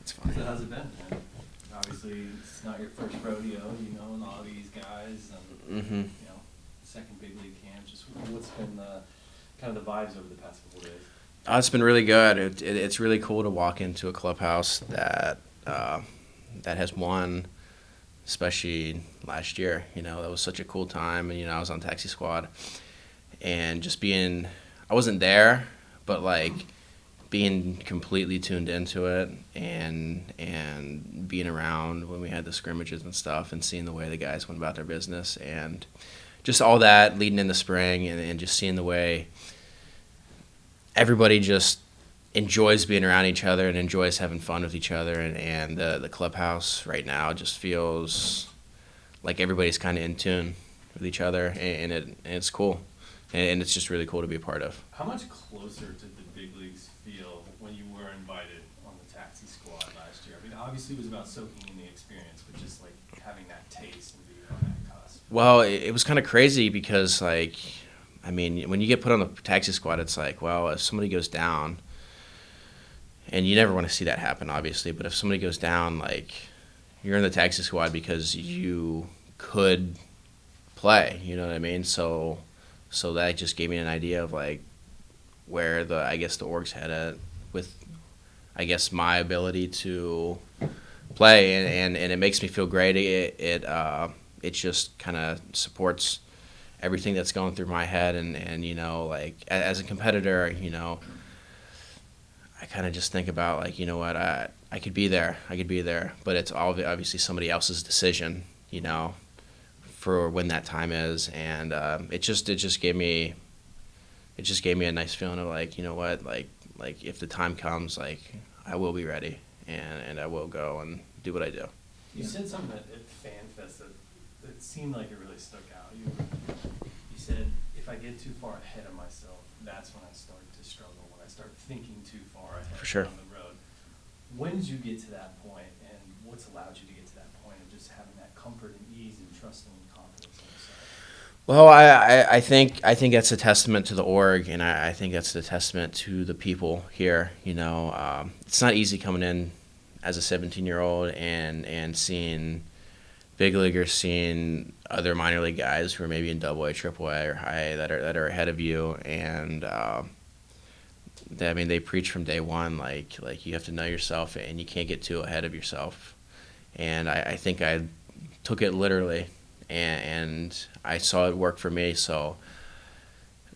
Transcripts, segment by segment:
It's funny. So how's it been, man? Obviously, it's not your first rodeo, and all these guys, and second big league camp. Just what's been kind of the vibes over the past couple of days? It's been really good. It's really cool to walk into a clubhouse that has won, especially last year. That was such a cool time, and I was on Taxi Squad, and just being, I wasn't there, but like being completely tuned into it, and being around when we had the scrimmages and stuff, and seeing the way the guys went about their business, and just all that leading into spring, and just seeing the way everybody just enjoys being around each other and enjoys having fun with each other, and the clubhouse right now just feels like everybody's kind of in tune with each other, and it's cool, and it's just really cool to be a part of. How much closer did the big leagues feel when you were invited on the Taxi Squad last year? I mean, obviously it was about soaking in the experience, but just like having that taste and being on that cusp. Well, it was kind of crazy because, like, I mean, when you get put on the Taxi Squad, it's like, well, if somebody goes down, and you never want to see that happen, obviously, but if somebody goes down, like, you're in the Taxi Squad because you could play, you know what I mean? So that just gave me an idea of, like, where the org's headed with, I guess, my ability to play, and it makes me feel great. It just kind of supports everything that's going through my head, and like, as a competitor, I kind of just think about, like, what, I could be there, but it's obviously somebody else's decision, for when that time is, and it just gave me a nice feeling of, like, what, like if the time comes, like, I will be ready, and I will go and do what I do. You said something at FanFest that seemed like it really stuck out. You said, if I get too far ahead of myself, that's when I start to struggle, when I start thinking too far ahead. For sure. On the road. When did you get to that point, and what's allowed you to get to that point of just having that comfort and ease and trusting and confidence in yourself? Well, I think that's a testament to the org, and I think that's a testament to the people here. It's not easy coming in as a 17-year-old and seeing big leaguers, seeing other minor league guys who are maybe in AA, AAA, or high that are ahead of you, and they preach from day one, like you have to know yourself, and you can't get too ahead of yourself. And I think I took it literally, and I saw it work for me. So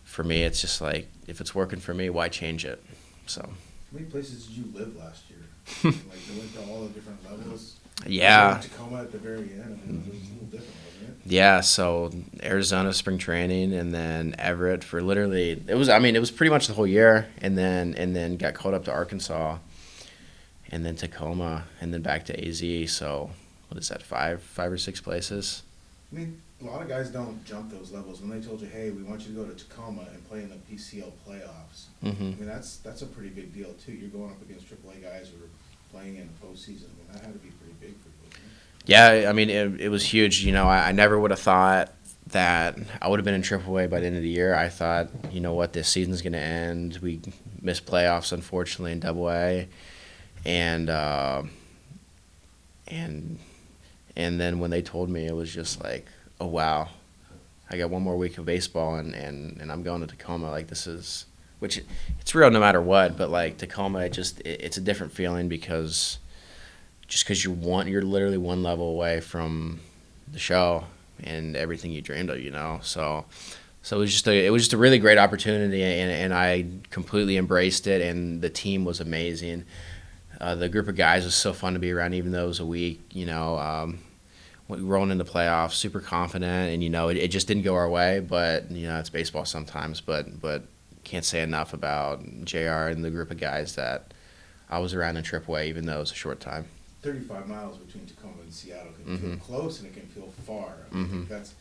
for me, it's just like, if it's working for me, why change it? So. How many places did you live last year? Like, you went to all the different levels. Yeah. Tacoma at the very end. I mean, it was a little different, wasn't it? Yeah. So Arizona spring training, and then Everett for literally, it was pretty much the whole year, and then got called up to Arkansas, and then Tacoma, and then back to AZ. So what is that, five or six places? I mean, a lot of guys don't jump those levels. When they told you, hey, we want you to go to Tacoma and play in the PCL playoffs, I mean, that's a pretty big deal, too. You're going up against AAA guys who are playing in the postseason. I mean, that had to be pretty big for you, wasn't it? Yeah, I mean, it was huge. I never would have thought that I would have been in AAA by the end of the year. I thought, this season's going to end. We missed playoffs, unfortunately, in AA. And then when they told me, it was just like, oh, wow, I got one more week of baseball, and I'm going to Tacoma. Like, this is, which it's real no matter what, but like Tacoma, it's a different feeling because you're literally one level away from the show and everything you dreamed of, So it was just a really great opportunity, and I completely embraced it, and the team was amazing. The group of guys was so fun to be around, even though it was a week, rolling into playoffs, super confident, and it just didn't go our way. But it's baseball sometimes. But can't say enough about JR and the group of guys that I was around in AAA, even though it was a short time. 35 miles between Tacoma and Seattle can feel close, and it can feel far. I think that's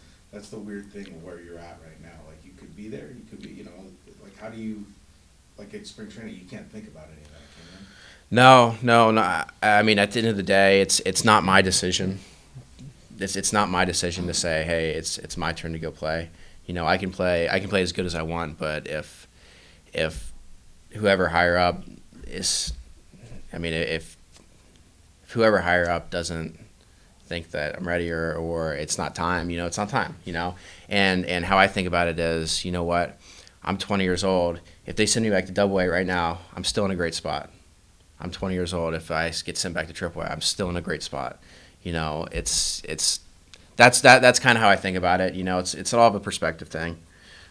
the weird thing of where you're at right now. Like, you could be there, you could be, like, how do you, like, at spring training, you can't think about any of that, can you? No. I mean, at the end of the day, it's not my decision. It's not my decision to say, hey, it's my turn to go play. I can play as good as I want, but if whoever higher up is, I mean, if whoever higher up doesn't think that I'm ready or it's not time, it's not time, And how I think about it is, you know what? I'm 20 years old. If they send me back to Double A right now, I'm still in a great spot. I'm 20 years old. If I get sent back to Triple A, I'm still in a great spot. That's kind of how I think about it. It's all of a perspective thing.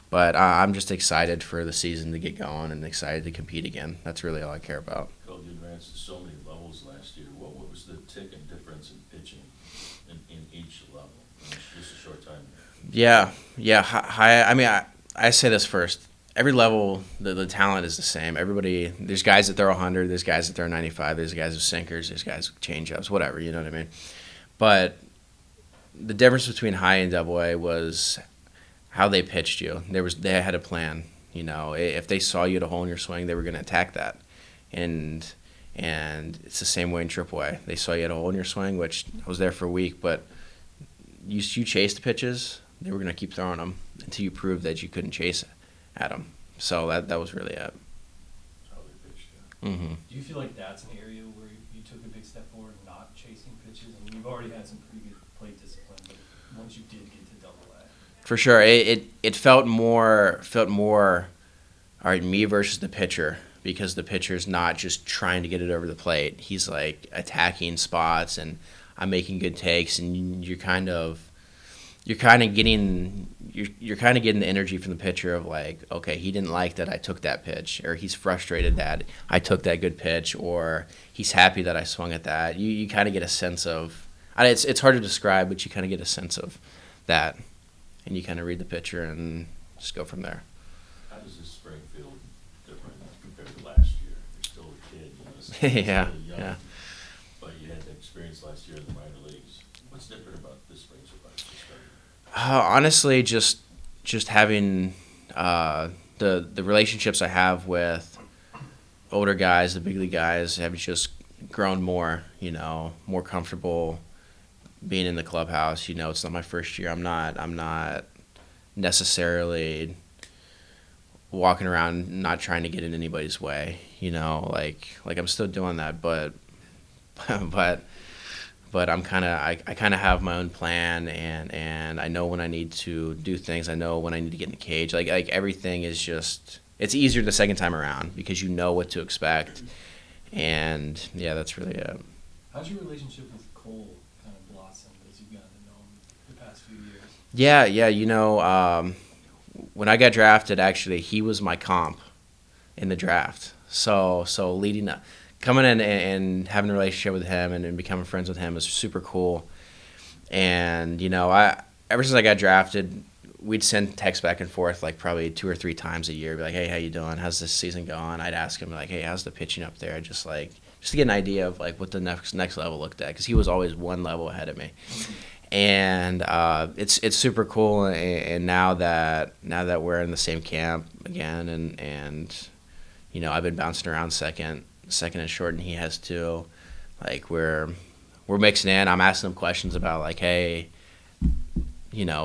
But I'm just excited for the season to get going and excited to compete again. That's really all I care about. Colt, you advanced to so many levels last year. What was the tick and difference in pitching in each level? Just a short time. Yeah. I say this first. Every level, the talent is the same. Everybody, there's guys that throw 100, there's guys that throw 95, there's guys with sinkers, there's guys with changeups, whatever, you know what I mean? But the difference between high and Double A was how they pitched you. They had a plan. If they saw you at a hole in your swing, they were going to attack that. And it's the same way in Triple A. They saw you at a hole in your swing, which I was there for a week, but you chased the pitches, they were going to keep throwing them until you proved that you couldn't chase at them. So that was really it. How they pitched, yeah. Mm-hmm. Do you feel like that's an area where you took a big step forward, not chasing pitches? I mean, you've already had some pretty good plate discipline, but once you did get to Double A. For sure, it felt more. All right, me versus the pitcher, because the pitcher's not just trying to get it over the plate. He's like attacking spots, and I'm making good takes, and you're kind of getting the energy from the pitcher of like, okay, he didn't like that I took that pitch, or he's frustrated that I took that good pitch, or he's happy that I swung at that. You kind of get a sense of, it's hard to describe, but you kind of get a sense of that, and you kind of read the pitcher and just go from there. How does this spring feel different compared to last year? You're still a kid, still Yeah, young, yeah. but you had the experience last year in the minor leagues. What's different about this spring so far? Honestly, just having the relationships I have with older guys, the big league guys, have just grown more. More comfortable being in the clubhouse. It's not my first year. I'm not necessarily walking around not trying to get in anybody's way. Like I'm still doing that, but I'm I kind of have my own plan, and I know when I need to do things. I know when I need to get in the cage. Like everything is just, it's easier the second time around because you know what to expect. And yeah, that's really it. How's your relationship with Cole kind of blossomed as you've gotten to know him the past few years? Yeah. When I got drafted, actually, he was my comp in the draft. So leading up, coming in and having a relationship with him and becoming friends with him is super cool. And ever since I got drafted, we'd send texts back and forth like probably 2 or 3 times a year. Be like, hey, how you doing? How's this season going? I'd ask him like, hey, how's the pitching up there? Just to get an idea of like what the next level looked at, because he was always one level ahead of me. And it's super cool. And now that we're in the same camp again, and I've been bouncing around second and short, and he has too. Like we're mixing in. I'm asking him questions about like, hey,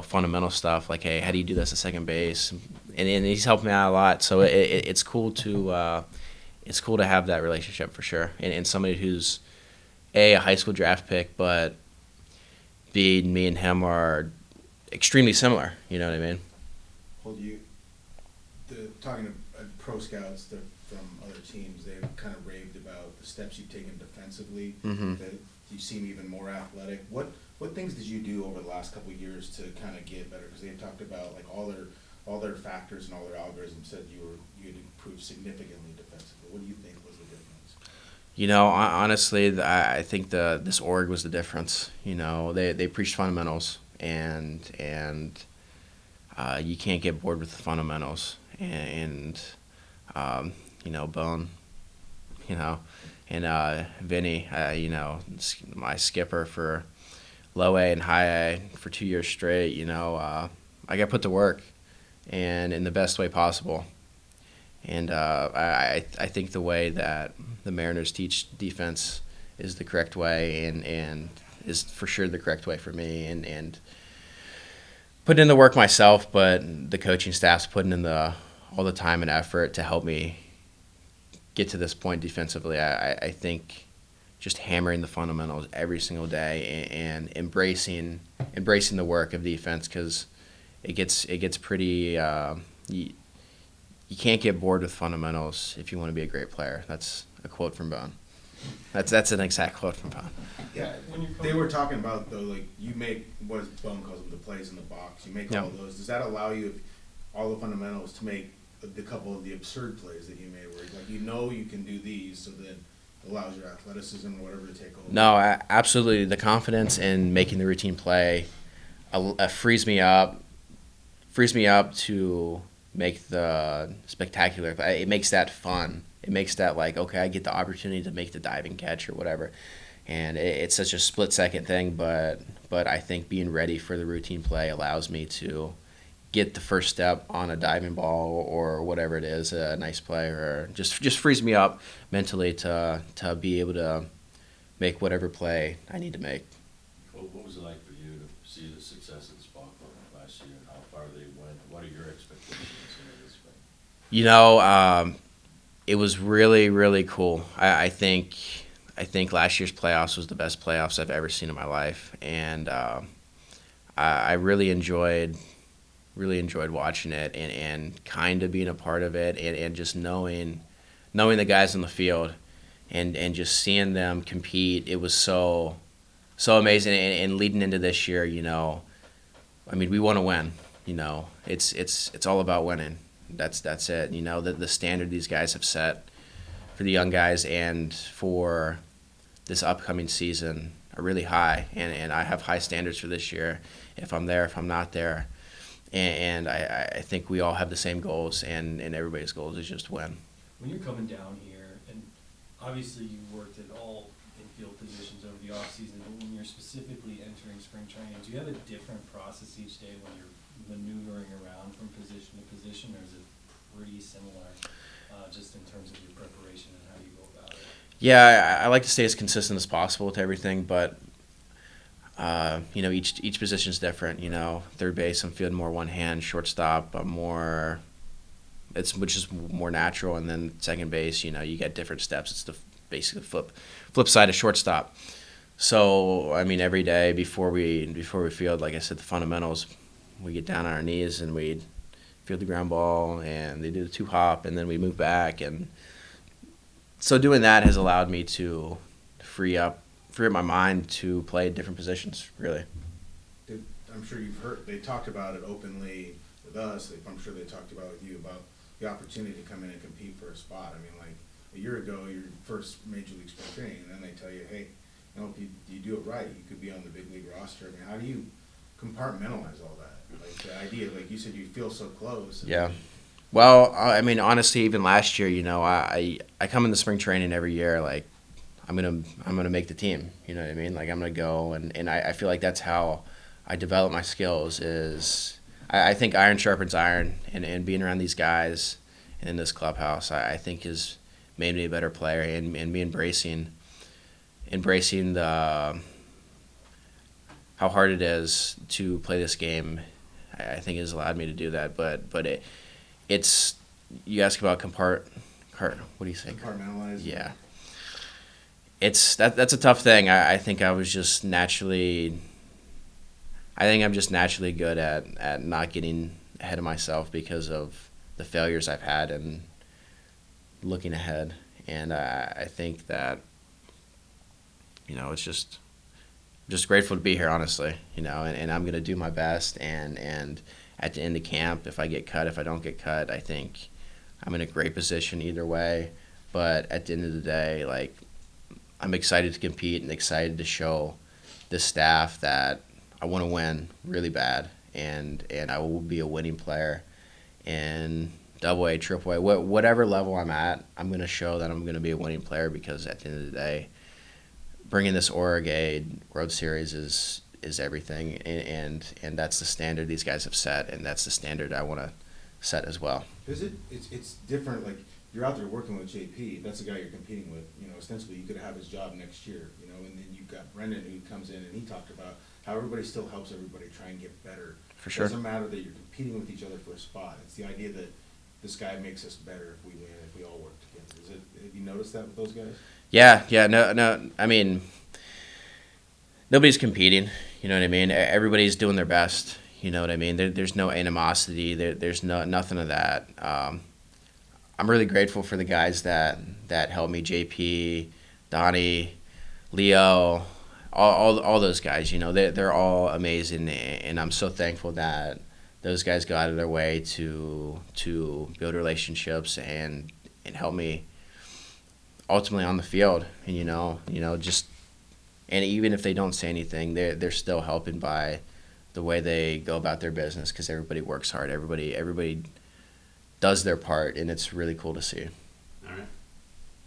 fundamental stuff. Like, hey, how do you do this at second base? And he's helped me out a lot. So it's cool to have that relationship for sure. And somebody who's a high school draft pick, but B, me and him are extremely similar. You know what I mean? Well, talking to pro scouts from other teams, they've kind of raved about the steps you've taken defensively. Mm-hmm. That you seem even more athletic. What things did you do over the last couple of years to kind of get better? Because they've talked about like all their factors and all their algorithms said you had improved significantly defensively. What do you think was the difference? Honestly, I think this org was the difference. They preached fundamentals, and you can't get bored with the fundamentals. And Bone, and Vinny, my skipper for low A and high A for 2 years straight. I got put to work, and in the best way possible. And I think the way that the Mariners teach defense is the correct way, and is for sure the correct way for me. And putting in the work myself, but the coaching staff's putting in all the time and effort to help me get to this point defensively. I think just hammering the fundamentals every single day and embracing the work of defense, because it gets pretty. You can't get bored with fundamentals if you want to be a great player. That's a quote from Bone. That's an exact quote from Bone. Yeah, they were talking about, though, like, you make, what Bone calls them, the plays in the box. You make all those. Does that allow you, if all the fundamentals, to make the couple of the absurd plays that you made, where, like, you can do these, so then it allows your athleticism or whatever to take over? No, absolutely. The confidence in making the routine play frees me up to make the spectacular. It makes that fun. It makes that like, okay, I get the opportunity to make the diving catch or whatever. And it's such a split-second thing, but I think being ready for the routine play allows me to get the first step on a diving ball or whatever it is, a nice play, or just frees me up mentally to be able to make whatever play I need to make. What was it like for you to see the success of this ball club last year, and how far they went? What are your expectations in this spring? It was really, really cool. I think last year's playoffs was the best playoffs I've ever seen in my life, and I really enjoyed watching it and kind of being a part of it, and just knowing the guys on the field and just seeing them compete. It was so amazing. And leading into this year, I mean, we want to win. It's all about winning. That's it. The standard these guys have set for the young guys and for this upcoming season are really high, and I have high standards for this year. If I'm there, if I'm not there, and I think we all have the same goals, and everybody's goals is just win. When you're coming down here, and obviously you worked at all infield positions over the offseason, but when you're specifically entering spring training, do you have a different process each day when you're maneuvering around from position to position, or is it pretty similar just in terms of your preparation and how you go about it? Yeah, I like to stay as consistent as possible with everything, but each position is different. Third base, I'm feeling more one hand. Shortstop, I'm more. Which is more natural, and then second base, you get different steps. It's basically flip side of shortstop. So I mean, every day before we field, like I said, the fundamentals, we get down on our knees and we field the ground ball, and they do the 2-hop, and then we move back, and so doing that has allowed me to free up my mind to play different positions. Really, I'm sure you've heard they talked about it openly with us. I'm sure they talked about it with you about the opportunity to come in and compete for a spot. I mean, like a year ago, your first major league spring training, and then they tell you, hey, if you do it right, you could be on the big league roster. I mean, how do you compartmentalize all that? Like the idea, like you said, you feel so close. Yeah. Well, I mean, honestly, even last year, I come into spring training every year like I'm gonna make the team. You know what I mean? Like I'm gonna go, and I feel like that's how I develop my skills. Is I think iron sharpens iron, and being around these guys and in this clubhouse, I think has made me a better player, and me embracing the how hard it is to play this game. I think has allowed me to do that, but it's you ask about what do you say? Compartmentalize. Yeah, that's a tough thing. I think I'm just naturally good at not getting ahead of myself because of the failures I've had and looking ahead, and I think that it's just grateful to be here, honestly, and I'm gonna do my best, and at the end of camp, if I get cut, if I don't get cut, I think I'm in a great position either way. But at the end of the day, like, I'm excited to compete and excited to show the staff that I want to win really bad, and I will be a winning player in AA, AAA, whatever level I'm at. I'm gonna show that I'm gonna be a winning player, because at the end of the day, bringing this Oregon World Series is everything, and that's the standard these guys have set, and that's the standard I want to set as well. It's different. Like you're out there working with JP. That's the guy you're competing with. Ostensibly you could have his job next year. And then you've got Brendan who comes in, and he talked about how everybody still helps everybody try and get better. For sure. It doesn't matter that you're competing with each other for a spot. It's the idea that this guy makes us better if we win, if we all work together. Have you noticed that with those guys? Yeah, no. I mean, nobody's competing. You know what I mean? Everybody's doing their best. You know what I mean? There's no animosity. There's nothing of that. I'm really grateful for the guys that helped me. JP, Donnie, Leo, all those guys. You know, they're all amazing, and I'm so thankful that those guys go out of their way to build relationships and help me ultimately on the field. And just, and even if they don't say anything, they're still helping by the way they go about their business, because everybody works hard. Everybody does their part, and it's really cool to see. All right.